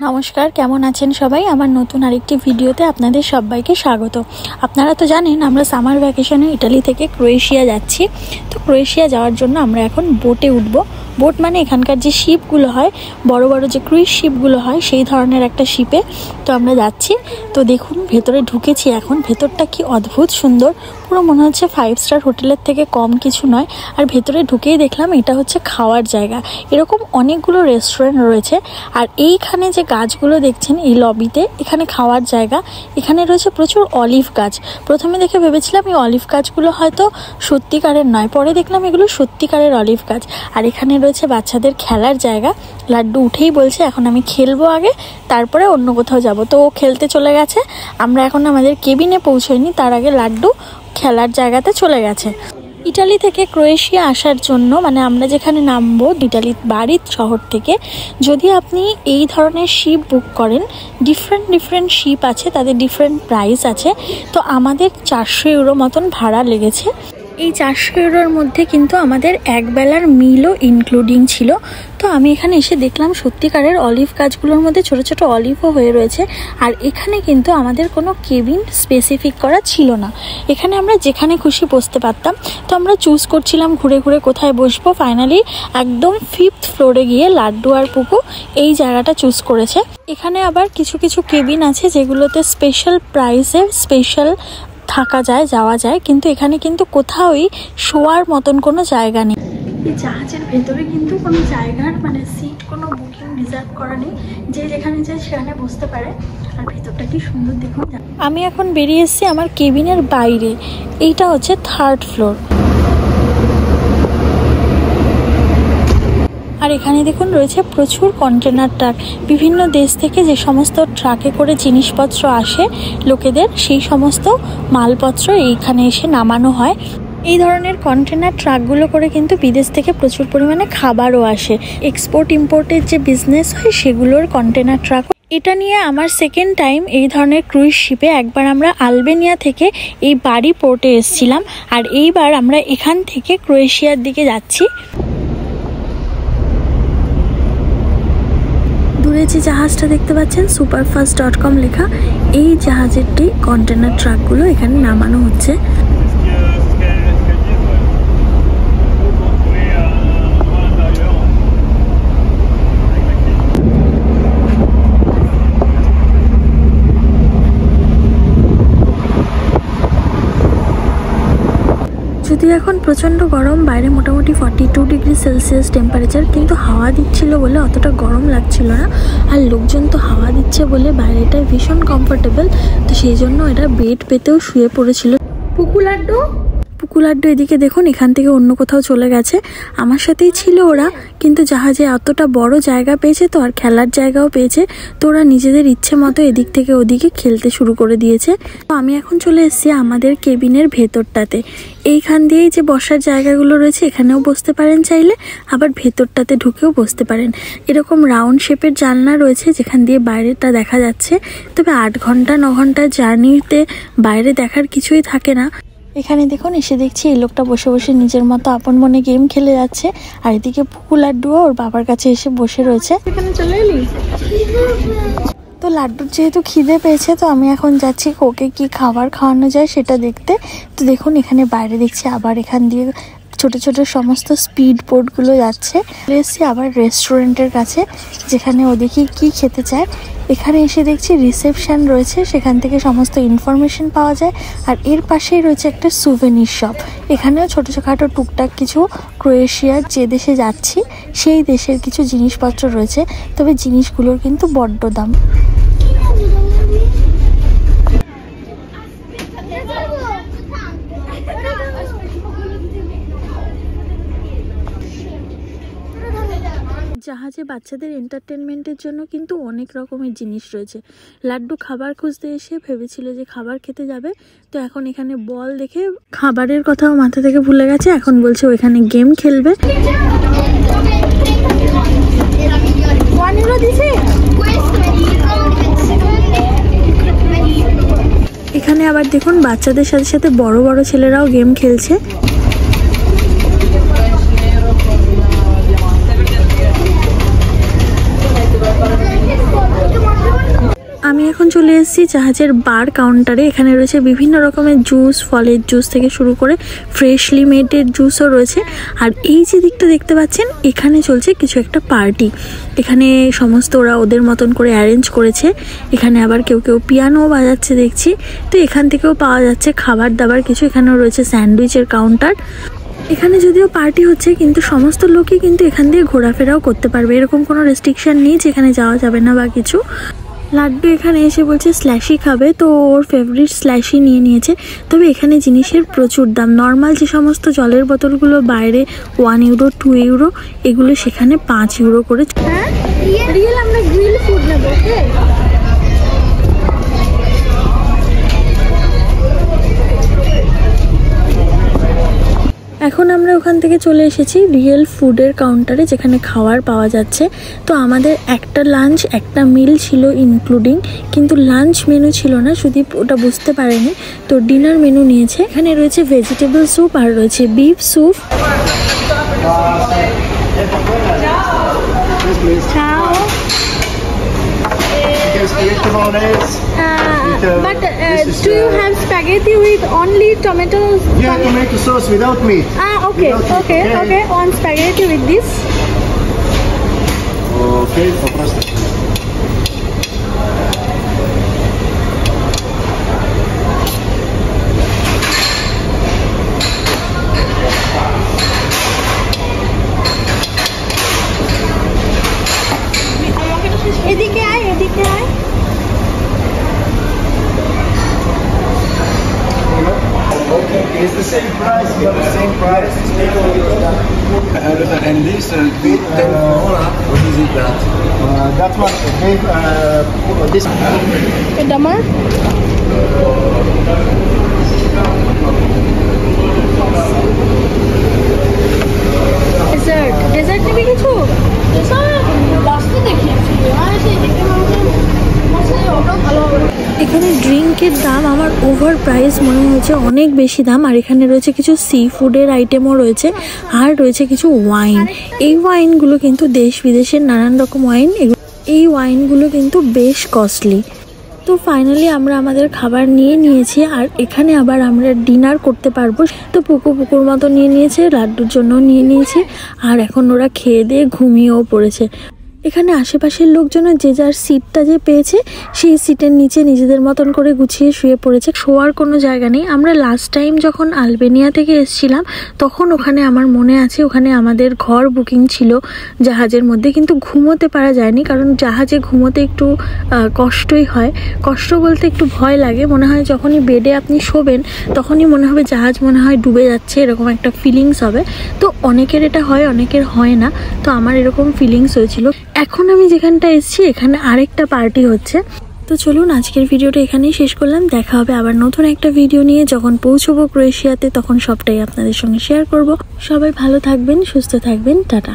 নমস্কার, কেমন আছেন সবাই? আমার নতুন আরেকটি ভিডিওতে আপনাদের সবাইকে স্বাগত। আপনারা তো জানেন আমরা সামার ভ্যাকেশনে ইটালি থেকে ক্রোয়েশিয়া যাচ্ছি। তো ক্রোয়েশিয়া যাওয়ার জন্য আমরা এখন বোটে উঠব। বোট মানে এখানকার যে শিপগুলো হয়, বড় বড় যে ক্রুইজ শিপগুলো হয়, সেই ধরনের একটা শিপে তো আমরা যাচ্ছি। তো দেখুন, ভেতরে ঢুকেছি এখন। ভেতরটা কি অদ্ভুত সুন্দর, পুরো মনে হচ্ছে 5 স্টার হোটেলের থেকে কম কিছু নয়। আর ভেতরে ঢুকেই দেখলাম এটা হচ্ছে খাওয়ার জায়গা। এরকম অনেকগুলো রেস্টুরেন্ট রয়েছে। আর এইখানে যে গাছগুলো দেখছেন এই লবিতে, এখানে খাওয়ার জায়গা। এখানে রয়েছে প্রচুর অলিভ গাছ। প্রথমে দেখে ভেবেছিলাম এই অলিভ গাছগুলো হয়তো সত্যিকারের নয়, পরে দেখলাম এগুলো সত্যিকারের অলিভ গাছ। আর এখানে রয়েছে বাচ্চাদের খেলার জায়গা। লাড্ডু উঠেই বলছে এখন আমি খেলবো আগে, তারপরে অন্য কোথাও যাব। তো ও খেলতে চলে গেছে। আমরা এখন আমাদের কেবিনে পৌঁছইনি, তার আগে লাড্ডু খেলার জায়গাতে চলে গেছে। ইটালি থেকে ক্রোয়েশিয়া আসার জন্য, মানে আমরা যেখানে নামবো ইটালির বারিদ শহর থেকে, যদি আপনি এই ধরনের শিপ বুক করেন, ডিফারেন্ট শিপ আছে, তাদের ডিফারেন্ট প্রাইস আছে। তো আমাদের 400 ইউরো মতন ভাড়া লেগেছে। এই 400 ইউরোর মধ্যে কিন্তু আমাদের একবেলার মিলও ইনক্লুডিং ছিল। তো আমি এখানে এসে দেখলাম সত্যিকারের অলিভ গাছগুলোর মধ্যে ছোট ছোট অলিভও হয়ে রয়েছে। আর এখানে কিন্তু আমাদের কোনো কেবিন স্পেসিফিক করা ছিল না, এখানে আমরা যেখানে খুশি বসতে পারতাম। তো আমরা চুজ করছিলাম ঘুরে ঘুরে কোথায় বসবো। ফাইনালি একদম 5th ফ্লোরে গিয়ে লাড্ডু আর পুকু এই জায়গাটা চুজ করেছে। এখানে আবার কিছু কিছু কেবিন আছে যেগুলোতে স্পেশাল প্রাইসে স্পেশাল থাকা যায়, যাওয়া যায়, কিন্তু এখানে কিন্তু কোথাওই শোয়ার মতন কোনো জায়গা নেই। এই জাহাজের ভেতরে কিন্তু কোনো জায়গার মানে সিট কোনো বুকিং রিজার্ভ করা নেই, যে যেখানে যায় সেখানে বসতে পারে। আর ভেতরটা কি সুন্দর দেখুন। আমি এখন বেরিয়ে এসেছি আমার কেবিনের বাইরে। এইটা হচ্ছে 3rd ফ্লোর। আর এখানে দেখুন রয়েছে প্রচুর কন্টেনার ট্রাক। বিভিন্ন দেশ থেকে যে সমস্ত ট্রাকে করে জিনিসপত্র আসে লোকেদের, সেই সমস্ত মালপত্র এইখানে এসে নামানো হয়। এই ধরনের কন্টেনার ট্রাকগুলো করে কিন্তু বিদেশ থেকে প্রচুর পরিমাণে খাবারও আসে। এক্সপোর্ট ইম্পোর্টের যে বিজনেস হয় সেগুলোর কন্টেনার ট্রাক। এটা নিয়ে আমার সেকেন্ড টাইম এই ধরনের ক্রুইজ শিপে। একবার আমরা আলবেনিয়া থেকে এই বারি পোর্টে এসেছিলাম, আর এইবার আমরা এখান থেকে ক্রোয়েশিয়ার দিকে যাচ্ছি। দূরে যে জাহাজটা দেখতে পাচ্ছেন superfast.com লেখা, এই জাহাজেরটি কন্টেনার ট্রাকগুলো এখানে নামানো হচ্ছে। যদিও এখন প্রচণ্ড গরম, বাইরে মোটামুটি 42 ডিগ্রি সেলসিয়াস টেম্পারেচার, কিন্তু হাওয়া দিচ্ছিল বলে অতটা গরম লাগছিল না। আর লোকজন তো হাওয়া দিচ্ছে বলে বাইরেটায় ভীষণ কমফোর্টেবল, তো সেই জন্য এটা বেড পেতেও শুয়ে পড়েছিল। পুকু লাড্ডু এদিকে দেখুন এখান থেকে অন্য কোথাও চলে গেছে। আমার সাথেই ছিল ওরা, কিন্তু জাহাজে এতটা বড় জায়গা পেয়েছে তো, আর খেলার জায়গাও পেয়েছে, তো ওরা নিজেদের ইচ্ছে মতো এদিক থেকে ওদিকে খেলতে শুরু করে দিয়েছে। তো আমি এখন চলে এসেছি আমাদের কেবিনের ভেতরটাতে। এইখান দিয়েই যে বসার জায়গাগুলো রয়েছে, এখানেও বসতে পারেন চাইলে, আবার ভেতরটাতে ঢুকেও বসতে পারেন। এরকম রাউন্ড শেপের জানলা রয়েছে যেখান দিয়ে বাইরেটা দেখা যাচ্ছে। তবে 8 ঘন্টা 9 ঘন্টার জার্নিতে বাইরে দেখার কিছুই থাকে না। এখানে দেখুন এসে দেখছি এই লোকটা বসে বসে নিজের মতো আপন মনে গেম খেলে যাচ্ছে, আর এদিকে পুকু লাড্ডুও ওর বাবার কাছে এসে বসে রয়েছে। এখানে চলে এলি? তো লাড্ডুর যেহেতু খিদে পেয়েছে, তো আমি এখন যাচ্ছি ওকে কি খাবার খাওয়ানো যায় সেটা দেখতে। তো দেখুন এখানে বাইরে দেখছি আবার এখান দিয়ে ছোট ছোট সমস্ত স্পিড বোটগুলো যাচ্ছে। এসেছি আবার রেস্টুরেন্টের কাছে, যেখানে ও দেখি কি খেতে চায়। এখানে এসে দেখছি রিসেপশন রয়েছে, সেখান থেকে সমস্ত ইনফরমেশন পাওয়া যায়। আর এর পাশেই রয়েছে একটা সুভেনির শপ। এখানেও ছোটোখাটো টুকটাক কিছু ক্রোয়েশিয়ার যে দেশে যাচ্ছি সেই দেশের কিছু জিনিসপত্র রয়েছে, তবে জিনিসগুলোর কিন্তু বড্ড দাম। জাহাজে বাচ্চাদের এন্টারটেনমেন্টের জন্য কিন্তু অনেক রকমের জিনিস রয়েছে। লাড্ডু খাবার খুঁজতে এসে ভেবেছিল যে খাবার খেতে যাবে, তো এখন এখানে বল দেখে খাবারের কথাও মাথা থেকে ভুলে গেছে। এখন বলছে ওইখানে গেম খেলবে। এখানে আবার দেখুন বাচ্চাদের সাথে সাথে বড় বড় ছেলেরাও গেম খেলছে। এখন চলে এসেছি জাহাজের বার কাউন্টারে। এখানে রয়েছে বিভিন্ন রকমের জুস, ফলের জুস থেকে শুরু করে ফ্রেশলি মেডের জুসও রয়েছে। আর এই যে দিকটা দেখতে পাচ্ছেন, এখানে চলছে কিছু একটা পার্টি। এখানে সমস্ত ওরা ওদের মতন করে অ্যারেঞ্জ করেছে। এখানে আবার কেউ কেউ পিয়ানোও বাজাচ্ছে দেখছি। তো এখান থেকেও পাওয়া যাচ্ছে খাবার দাবার কিছু। এখানেও রয়েছে স্যান্ডউইচের কাউন্টার। এখানে যদিও পার্টি হচ্ছে, কিন্তু সমস্ত লোকই কিন্তু এখান দিয়ে ঘোরাফেরাও করতে পারবে। এরকম কোনো রেস্ট্রিকশন নেই যেখানে যাওয়া যাবে না বা কিছু। লাড্ডু এখানে এসে বলছে স্ল্যাশি খাবে, তো ওর ফেভারিট স্ল্যাশি নিয়ে নিয়েছে। তবে এখানে জিনিসের প্রচুর দাম। নর্মাল যে সমস্ত জলের বোতলগুলো বাইরে 1 ইউরো 2 ইউরো, এগুলো সেখানে 5 ইউরো করে। হ্যাঁ, রিয়েল আমরা গ্রিল ফুড নেব। এখন আমরা ওখান থেকে চলে এসেছি রিয়েল ফুডের কাউন্টারে, যেখানে খাবার পাওয়া যাচ্ছে। তো আমাদের একটা লাঞ্চ একটা মিল ছিল ইনক্লুডিং, কিন্তু লাঞ্চ মেনু ছিল না, শুধু ওটা বুঝতে পারেনি। তো ডিনার মেনু নিয়েছে। এখানে রয়েছে ভেজিটেবল স্যুপ আর রয়েছে beef soup. But do you have spaghetti with only tomatoes? Yeah, tomato sauce without meat. Okay, okay, okay. On spaghetti with this. Okay, попросту. এদিকে আয়, এদিকে আয়। It's the same price. You have the same price. And this bit, what is it that? That one, this. Damar. Dessert. Dessert নিবি কিছু? Dessert লাস্টে দেখিয়েছি। আর সেই দেখে এখানে ড্রিঙ্কের দাম আমার ওভার প্রাইস মনে হয়েছে, অনেক বেশি দাম। আর এখানে রয়েছে কিছু সি ফুডের আইটেমও রয়েছে, আর রয়েছে কিছু ওয়াইন। এই ওয়াইনগুলো কিন্তু দেশ বিদেশের নানান রকম ওয়াইন। এই ওয়াইনগুলো কিন্তু বেশ কস্টলি। তো ফাইনালি আমরা আমাদের খাবার নিয়ে নিয়েছি, আর এখানে আবার আমরা ডিনার করতে পারবো। তো পুকুর মতো নিয়ে নিয়েছে, লাড্ডুর জন্য নিয়ে নিয়েছে, আর এখন ওরা খেয়ে দিয়ে ঘুমিয়েও পড়েছে। এখানে আশেপাশের লোকজনের যে যার সিটটা যে পেয়েছে, সেই সিটের নিচে নিজেদের মতন করে গুছিয়ে শুয়ে পড়েছে। শোয়ার কোনো জায়গা নেই। আমরা লাস্ট টাইম যখন আলবেনিয়া থেকে এসেছিলাম, তখন ওখানে আমার মনে আছে, ওখানে আমাদের ঘর বুকিং ছিল জাহাজের মধ্যে, কিন্তু ঘুমোতে পারা যায়নি, কারণ জাহাজে ঘুমোতে একটু কষ্টই হয়। কষ্ট বলতে একটু ভয় লাগে। মনে হয় যখনই বেডে আপনি শোবেন, তখনই মনে হবে জাহাজ মনে হয় ডুবে যাচ্ছে, এরকম একটা ফিলিংস হবে। তো অনেকের এটা হয়, অনেকের হয় না। তো আমার এরকম ফিলিংস হয়েছিল। এখন আমি যেখানটা এসেছি, এখানে আরেকটা পার্টি হচ্ছে। তো চলুন আজকের ভিডিওটা এখানেই শেষ করলাম। দেখা হবে আবার নতুন একটা ভিডিও নিয়ে। যখন পৌঁছবো ক্রোয়েশিয়াতে, তখন সবটাই আপনাদের সঙ্গে শেয়ার করব। সবাই ভালো থাকবেন, সুস্থ থাকবেন। টাটা।